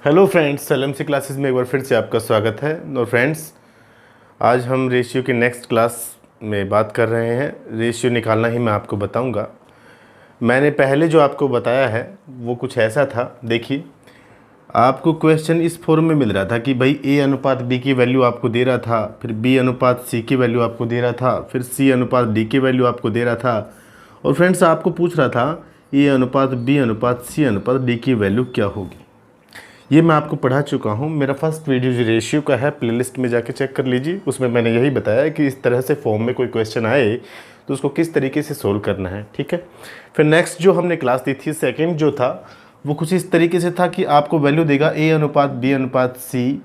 Hello friends, LMC classes में एक बार फिर से आपका स्वागत है। और फ्रेंड्स, आज हम रेशियो की नेक्स्ट क्लास में बात कर रहे हैं। रेशियो निकालना ही मैं आपको बताऊंगा। मैंने पहले जो आपको बताया है वो कुछ ऐसा था। देखिए, आपको क्वेश्चन इस फॉर्म में मिल रहा था कि भाई ए अनुपात बी की वैल्यू आपको दे रहा था, फिर बी अनुपात सी की वैल्यू आपको दे रहा था, फिर सी अनुपात डी की वैल्यू आपको दे रहा था। और फ्रेंड्स, आपको पूछ रहा था ए अनुपात बी अनुपात सी अनुपात डी की वैल्यू क्या होगी। ये मैं आपको पढ़ा चुका हूँ। मेरा फर्स्ट वीडियो जो रेशियो का है, प्लेलिस्ट में जाके चेक कर लीजिए। उसमें मैंने यही बताया कि इस तरह से फॉर्म में कोई क्वेश्चन आए तो उसको किस तरीके से सोल्व करना है, ठीक है। फिर नेक्स्ट जो हमने क्लास दी थी, सेकंड जो था वो कुछ इस तरीके से था कि आपको वैल्यू देगा ए अनुपात बी अनुपात सी,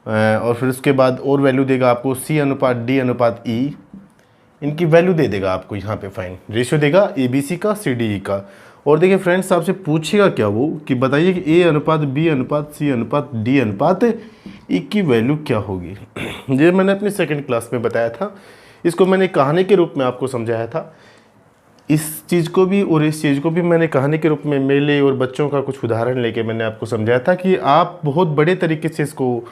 और फिर उसके बाद और वैल्यू देगा आपको सी अनुपात डी अनुपात ई। इनकी वैल्यू दे देगा आपको यहाँ पे फाइन। रेशियो देगा ए बी सी का, सी डी ई का। और देखिए फ्रेंड्स, आपसे पूछेगा क्या वो कि बताइए कि ए अनुपात बी अनुपात सी अनुपात डी अनुपात ई की वैल्यू क्या होगी। ये मैंने अपनी सेकंड क्लास में बताया था। इसको मैंने कहानी के रूप में आपको समझाया था। इस चीज़ को भी और इस चीज़ को भी मैंने कहानी के रूप में मेले और बच्चों का कुछ उदाहरण लेके मैंने आपको समझाया था कि आप बहुत बड़े तरीके से इसको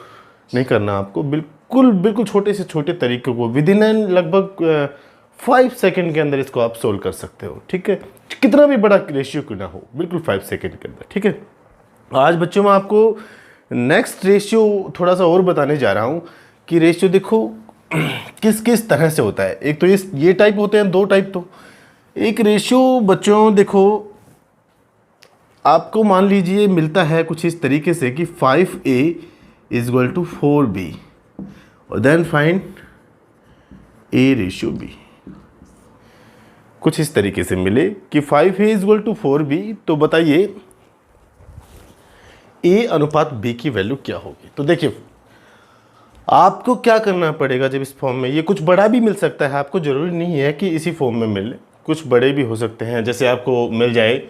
नहीं करना। आपको बिल्कुल बिल्कुल छोटे से छोटे तरीके को विद इन लगभग 5 सेकंड के अंदर इसको आप सोल्व कर सकते हो, ठीक है। कितना भी बड़ा रेशियो क्यों ना हो, बिल्कुल 5 सेकंड के अंदर, ठीक है। आज बच्चों में आपको नेक्स्ट रेशियो थोड़ा सा और बताने जा रहा हूँ कि रेशियो देखो किस किस तरह से होता है। एक तो ये टाइप होते हैं, दो टाइप। तो एक रेशियो बच्चों देखो, आपको मान लीजिए मिलता है कुछ इस तरीके से कि 5a is equal to 4b और then find a ratio b। कुछ इस तरीके से मिले कि 5a is equal to 4b, तो बताइए a अनुपात b की वैल्यू क्या होगी। तो देखिए, आपको क्या करना पड़ेगा जब इस फॉर्म में, ये कुछ बड़ा भी मिल सकता है, आपको ज़रूरी नहीं है कि इसी फॉर्म में मिले, कुछ बड़े भी हो सकते हैं। जैसे आपको मिल जाए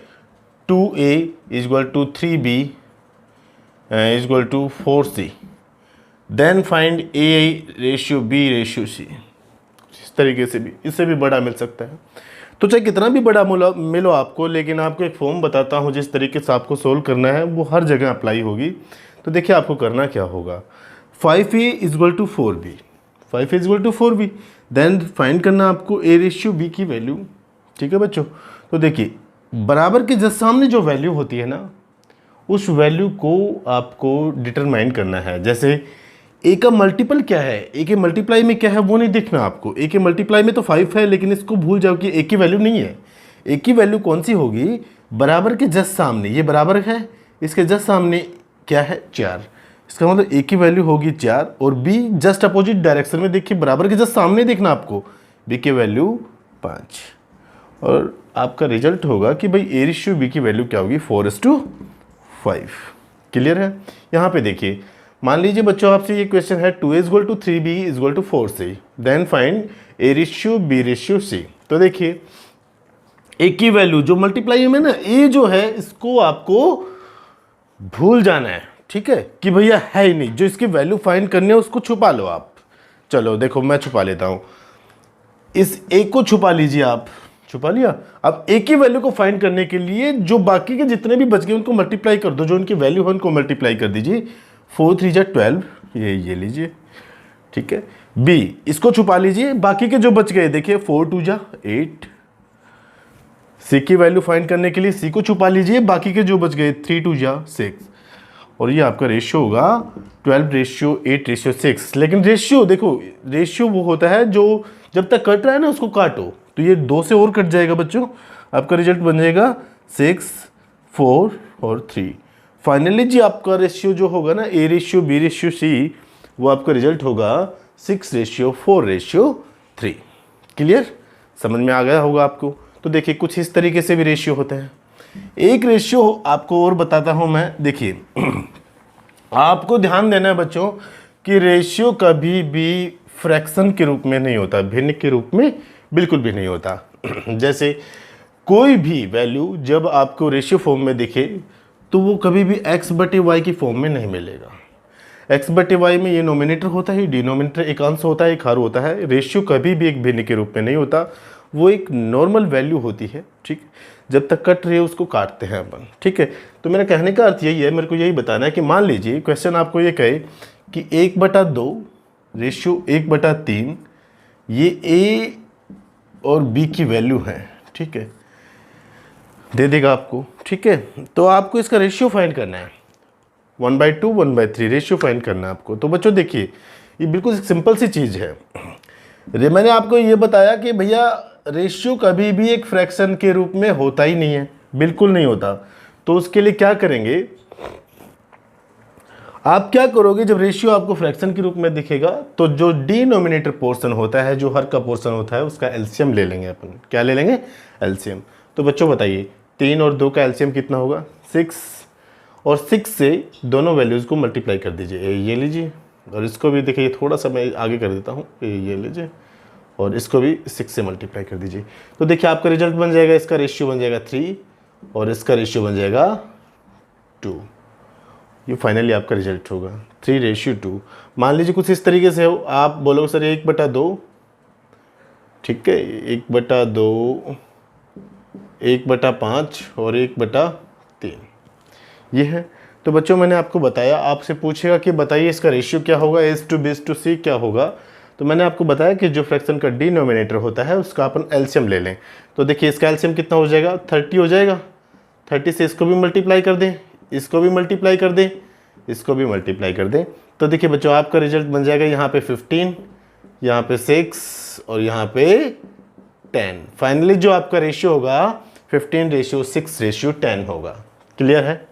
2a is equal to 3b is equal to 4c, then find a ratio b ratio c। इस तरीके से भी, इससे भी बड़ा मिल सकता है। तो चाहे कितना भी बड़ा मिलो आपको, लेकिन आपको एक फॉर्म बताता हूँ जिस तरीके से आपको सोल्व करना है वो हर जगह अप्लाई होगी। तो देखिए आपको करना क्या होगा। 5a is equal to 4b, 5a is equal to 4b, then find करना आपको a रेशियो b की वैल्यू, ठीक है बच्चों। तो देखिए, बराबर के जस्ट सामने जो वैल्यू होती है ना, उस वैल्यू को आपको डिटरमाइन करना है। जैसे ए का मल्टीपल क्या है, ए के मल्टीप्लाई में क्या है वो नहीं देखना आपको। ए के मल्टीप्लाई में तो 5 है, लेकिन इसको भूल जाओ कि ए की वैल्यू नहीं है। ए की वैल्यू कौन सी होगी, बराबर के जस्ट सामने, ये बराबर है, इसके जस्ट सामने क्या है 4। इसका मतलब ए की वैल्यू होगी 4 और बी जस्ट अपोजिट डायरेक्शन में। देखिए, बराबर के जस्ट सामने देखना आपको, बी की वैल्यू 5। और आपका रिजल्ट होगा कि भाई ए रेशियो बी की वैल्यू क्या होगी, 4:5। क्लियर है। यहाँ पे देखिए, मान लीजिए बच्चों आपसे ये क्वेश्चन है 2a is equal to 3b is equal to 4c, then find a ratio b ratio c। तो देखिए, a की वैल्यू जो मल्टीप्लाई में ना, a जो है इसको आपको भूल जाना है, ठीक है, कि भैया है ही नहीं। जो इसकी वैल्यू फाइंड करनी है उसको छुपा लो आप। चलो देखो, मैं छुपा लेता हूं, इस a को छुपा लीजिए आप, छुपा लिया। अब a की वैल्यू को फाइंड करने के लिए जो बाकी के जितने भी बच गए उनको मल्टीप्लाई कर दो, जो उनकी वैल्यू है उनको मल्टीप्लाई कर दीजिए। 4 3 जा 12, ये लीजिए, ठीक है। b इसको छुपा लीजिए, बाकी के जो बच गए देखिए 4 2 जा 8। c की वैल्यू फाइंड करने के लिए c को छुपा लीजिए, बाकी के जो बच गए 3 2 जा 6। और ये आपका रेशियो होगा 12:8:6। लेकिन रेशियो देखो, रेशियो वो होता है जो जब तक कट रहा है ना उसको काटो, तो ये 2 से और कट जाएगा बच्चों, आपका रिजल्ट बन जाएगा 6 4 और 3। फाइनली जी आपका रेशियो जो होगा ना, a ratio b ratio c, वो आपका रिजल्ट होगा 6:4:3। क्लियर, समझ में आ गया होगा आपको। तो देखिए, कुछ इस तरीके से भी रेशियो होते हैं। एक रेशियो आपको और बताता हूं मैं। देखिए, आपको ध्यान देना है बच्चों कि रेशियो कभी भी फ्रैक्शन के रूप में नहीं होता, भिन्न के रूप में बिल्कुल भी नहीं होता। जैसे कोई भी वैल्यू जब आपको रेशियो फॉर्म में दिखे तो वो कभी भी x/y की फॉर्म में नहीं मिलेगा। x/y में ये नोमिनेटर होता है, डिनोमिनेटर एक अंश होता है, एक हर होता है। रेशियो कभी भी एक भिन्न के रूप में नहीं होता, वो एक नॉर्मल वैल्यू होती है, ठीक। जब तक कट रही है उसको काटते हैं अपन, ठीक है। तो मेरा कहने का अर्थ यही है, मेरे को यही बताना है कि मान लीजिए क्वेश्चन आपको ये कहे कि 1/2 रेशियो 1/3 ये ए और बी की वैल्यू है, ठीक है, दे देगा आपको, ठीक है। तो आपको इसका रेशियो फाइंड करना है, 1/2 1/3 रेशियो फाइंड करना है आपको। तो बच्चों देखिए ये बिल्कुल सिंपल सी चीज़ है। मैंने आपको ये बताया कि भैया रेशियो कभी भी एक फ्रैक्शन के रूप में होता ही नहीं है, बिल्कुल नहीं होता। तो उसके लिए क्या करेंगे, आप क्या करोगे, जब रेशियो आपको फ्रैक्शन के रूप में दिखेगा तो जो डिनोमिनेटर पोर्शन होता है, जो हर का पोर्शन होता है, उसका एलसीएम ले लेंगे अपन। क्या ले लेंगे, एलसीएम। तो बच्चों बताइए 3 और 2 का एलसीएम कितना होगा, 6, और 6 से दोनों वैल्यूज़ को मल्टीप्लाई कर दीजिए। ये लीजिए और इसको भी देखिए, थोड़ा सा मैं आगे कर देता हूँ, ये लीजिए और इसको भी 6 से मल्टीप्लाई कर दीजिए। तो देखिए आपका रिजल्ट बन जाएगा, इसका रेशियो बन जाएगा 3 और इसका रेशियो बन जाएगा 2। ये फाइनली आपका रिजल्ट होगा 3:2। मान लीजिए कुछ इस तरीके से हो, आप बोलोगे सर 1/2, ठीक है, 1/2, 1/5 और 1/3 ये है। तो बच्चों मैंने आपको बताया, आपसे पूछेगा कि बताइए इसका रेशियो क्या होगा, A/B/C क्या होगा। तो मैंने आपको बताया कि जो फ्रैक्शन का डिनोमिनेटर होता है उसका अपन एलसीएम ले लें। तो देखिए इसका एलसीएम कितना हो जाएगा, 30 हो जाएगा। 30 से इसको भी मल्टीप्लाई कर दें, इसको भी मल्टीप्लाई कर दें, इसको भी मल्टीप्लाई कर दें। तो देखिए बच्चों आपका रिजल्ट बन जाएगा यहाँ पे 15, यहाँ पे 6 और यहाँ पे 10। फाइनली जो आपका रेशियो होगा 15:6:10 होगा। क्लियर है,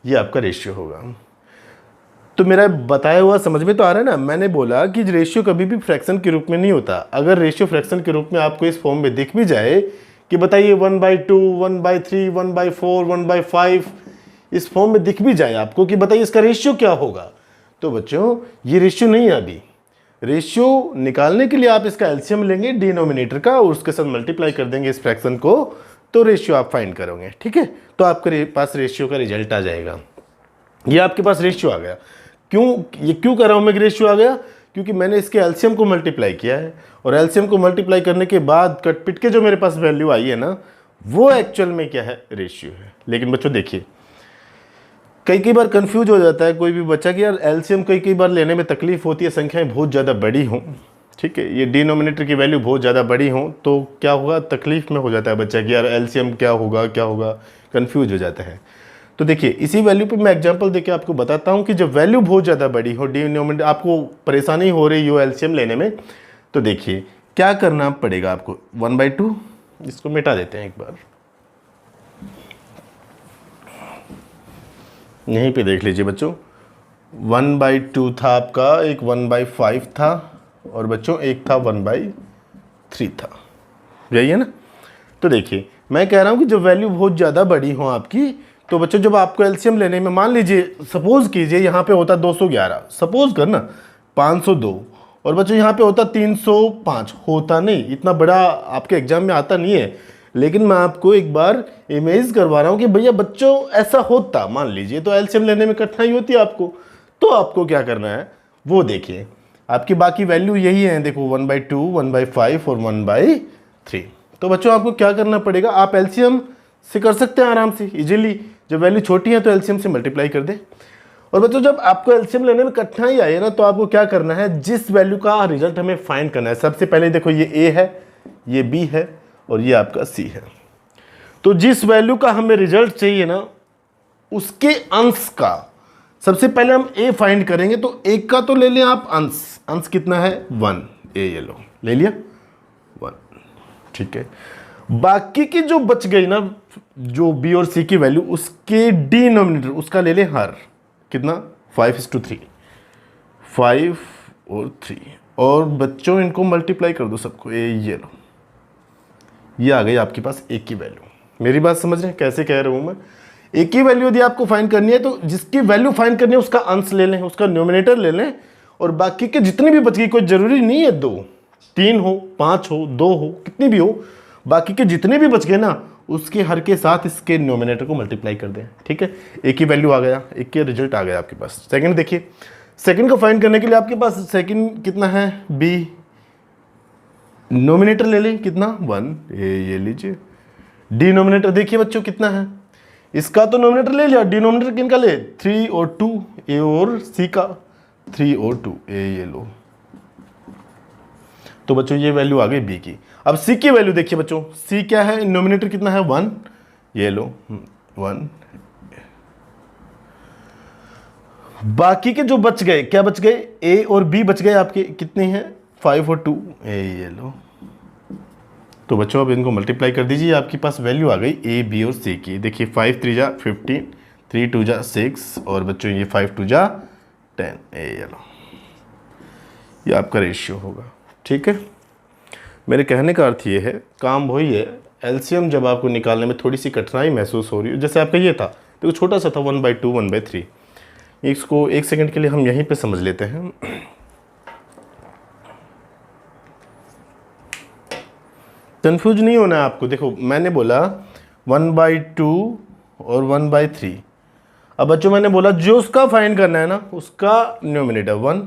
ये आपका रेशियो होगा। तो मेरा बताया हुआ समझ में तो आ रहा है ना। मैंने बोला कि रेशियो कभी भी फ्रैक्शन के रूप में नहीं होता। अगर रेशियो फ्रैक्शन के रूप में आपको इस फॉर्म में दिख भी जाए कि बताइए 1/2, 1/3, 1/4, 1/5 इस फॉर्म में दिख भी जाए आपको कि बताइए इसका रेशियो क्या होगा, तो बच्चों ये रेशियो नहीं है। अभी रेशियो निकालने के लिए आप इसका एलसीएम लेंगे डिनोमिनेटर का और उसके साथ मल्टीप्लाई कर देंगे इस फ्रैक्शन को, तो रेशियो आप फाइंड करोगे, ठीक है। तो आपके पास रेशियो का रिजल्ट आ जाएगा। ये आपके पास रेशियो आ गया। क्यों कर रहा हूं मैं रेशियो आ गया, क्योंकि मैंने इसके एलसीएम को मल्टीप्लाई किया है और एलसीएम को मल्टीप्लाई करने के बाद कट पिट के जो मेरे पास वैल्यू आई है ना, वो एक्चुअल में क्या है, रेशियो है। लेकिन बच्चों देखिए कई बार कंफ्यूज हो जाता है कोई भी बच्चा कि यार एलसीएम कई बार लेने में तकलीफ होती है, संख्याएं बहुत ज़्यादा बड़ी हों, ठीक है, ये डिनोमिनेटर की वैल्यू बहुत ज़्यादा बड़ी हों तो क्या होगा, तकलीफ में हो जाता है बच्चा कि यार एलसीएम क्या होगा, कंफ्यूज हो जाता है। तो देखिए इसी वैल्यू पे मैं एग्जांपल देके आपको बताता हूँ कि जब वैल्यू बहुत ज़्यादा बड़ी हो, डिनोमिनेटर आपको परेशानी हो रही हो एलसीएम लेने में, तो देखिए क्या करना पड़ेगा आपको। 1/2 इसको मिटा देते हैं एक बार, यहीं पे देख लीजिए बच्चों, 1/2 था आपका, एक 1/5 था और बच्चों एक था 1/3 था, यही है ना। तो देखिए मैं कह रहा हूँ कि जब वैल्यू बहुत ज़्यादा बड़ी हो आपकी, तो बच्चों जब आपको एलसीएम लेने में, मान लीजिए सपोज कीजिए यहाँ पे होता 211, सपोज करना 502 और बच्चों यहाँ पे होता 305, होता नहीं, इतना बड़ा आपके एग्जाम में आता नहीं है, लेकिन मैं आपको एक बार इमेज करवा रहा हूँ कि भैया बच्चों ऐसा होता, मान लीजिए, तो एलसीएम लेने में कठिनाई होती है आपको। तो आपको क्या करना है वो देखिए, आपकी बाकी वैल्यू यही है, देखो 1/2, 1/5 और 1/3। तो बच्चों आपको क्या करना पड़ेगा, आप एलसीएम से कर सकते हैं आराम से इजीली, जब वैल्यू छोटी है तो एलसीएम से मल्टीप्लाई कर दें। और बच्चों जब आपको एलसीएम लेने में कठिनाई आई है ना, तो आपको क्या करना है, जिस वैल्यू का रिजल्ट हमें फाइंड करना है, सबसे पहले देखो ये ए है, ये बी है और ये आपका सी है। तो जिस वैल्यू का हमें रिजल्ट चाहिए ना, उसके अंश का सबसे पहले हम ए फाइंड करेंगे। तो एक का तो ले लें आप अंश, अंश कितना है 1, ए ये लो ले लिया 1, ठीक है। बाकी की जो बच गई ना, जो बी और सी की वैल्यू, उसके डिनोमिनेटर उसका ले लें हर, कितना 5:3, 5 और 3, और बच्चों इनको मल्टीप्लाई कर दो सबको, ये लो, ये आ गई आपके पास एक की वैल्यू। मेरी बात समझ रहे हैं कैसे कह रहा हूं मैं, एक ही वैल्यू यदि आपको फाइंड करनी है तो जिसकी वैल्यू फाइंड करनी है उसका अंश ले लें, उसका न्यूमिनेटर ले लें, और बाकी के जितनी भी बच गई, कोई जरूरी नहीं है 2, 3 हो, 5 हो, 2 हो, कितनी भी हो, बाकी के जितने भी बच गए ना, उसके हर के साथ इसके न्यूमिनेटर को मल्टीप्लाई कर दें, ठीक है। एक ही वैल्यू आ गया, एक के रिजल्ट आ गया आपके पास। सेकंड देखिए, सेकंड को फाइंड करने के लिए आपके पास सेकंड कितना है, बी, नोमिनेटर ले लें कितना 1, ये लीजिए, डिनोमिनेटर देखिए बच्चों कितना है, इसका तो नोमिनेटर ले लिया, डिनोमिनेटर किनका ले, 3 और 2, ए और सी का, 3 और 2, ये लो। तो बच्चों ये वैल्यू आ गई बी की। अब सी की वैल्यू देखिए बच्चों, सी क्या है, नोमिनेटर कितना है 1, ये लो 1। बाकी के जो बच गए, क्या बच गए, ए और बी बच गए आपके, कितने हैं 5 और 2, ये लो। तो बच्चों अब इनको मल्टीप्लाई कर दीजिए, आपके पास वैल्यू आ गई ए बी और सी की। देखिए 5 3 जा 15, 3 2 जा 6 और बच्चों ये 5 2 जा 10, ये लो, ये आपका रेशियो होगा। ठीक है, मेरे कहने का अर्थ ये है, काम वही है, एलसीएम जब आपको निकालने में थोड़ी सी कठिनाई महसूस हो रही है, जैसे आपका ये था तो छोटा सा था 1/2 1/3, इसको एक सेकंड के लिए हम यहीं पे समझ लेते हैं। कंफ्यूज नहीं होना है आपको। देखो मैंने बोला 1/2 और 1/3। अब बच्चों मैंने बोला जो उसका फाइंड करना है ना, उसका न्यूमिनेटर 1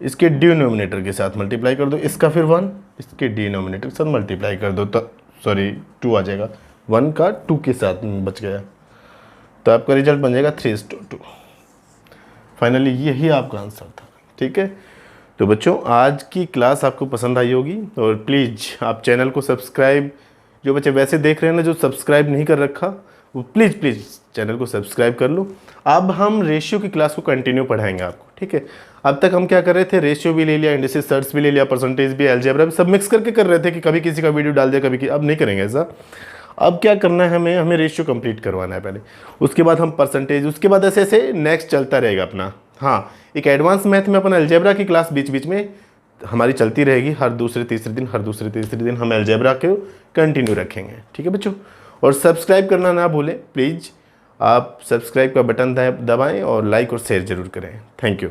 इसके डिनोमिनेटर के साथ मल्टीप्लाई कर दो, इसका फिर 1 इसके डिनोमिनेटर के साथ मल्टीप्लाई कर दो, तो सॉरी 2 आ जाएगा, 1 का 2 के साथ बच गया, तो आपका रिजल्ट बन जाएगा 3:2। फाइनली यही आपका आंसर था। ठीक है, तो बच्चों आज की क्लास आपको पसंद आई होगी, और प्लीज़ आप चैनल को सब्सक्राइब, जो बच्चे वैसे देख रहे हैं ना जो सब्सक्राइब नहीं कर रखा, वो प्लीज़ चैनल को सब्सक्राइब कर लो। अब हम रेशियो की क्लास को कंटिन्यू पढ़ाएंगे आपको। ठीक है, अब तक हम क्या कर रहे थे, रेशियो भी ले लिया, इंडिसेस सर्च भी ले लिया, परसेंटेज भी, अलजेब्रा भी, सब मिक्स करके कर रहे थे कि कभी किसी का वीडियो डाल दिया कभी की। अब नहीं करेंगे ऐसा। अब क्या करना है, हमें रेशियो कंप्लीट करवाना है पहले, उसके बाद हम परसेंटेज, उसके बाद ऐसे ऐसे नेक्स्ट चलता रहेगा अपना। हाँ, एक एडवांस मैथ में अपन अलजेब्रा की क्लास बीच बीच में हमारी चलती रहेगी, हर दूसरे तीसरे दिन हम अलजेब्रा को कंटिन्यू रखेंगे। ठीक है बच्चों, और सब्सक्राइब करना ना भूलें प्लीज़, आप सब्सक्राइब का बटन दबाएं और लाइक और शेयर ज़रूर करें। Thank you.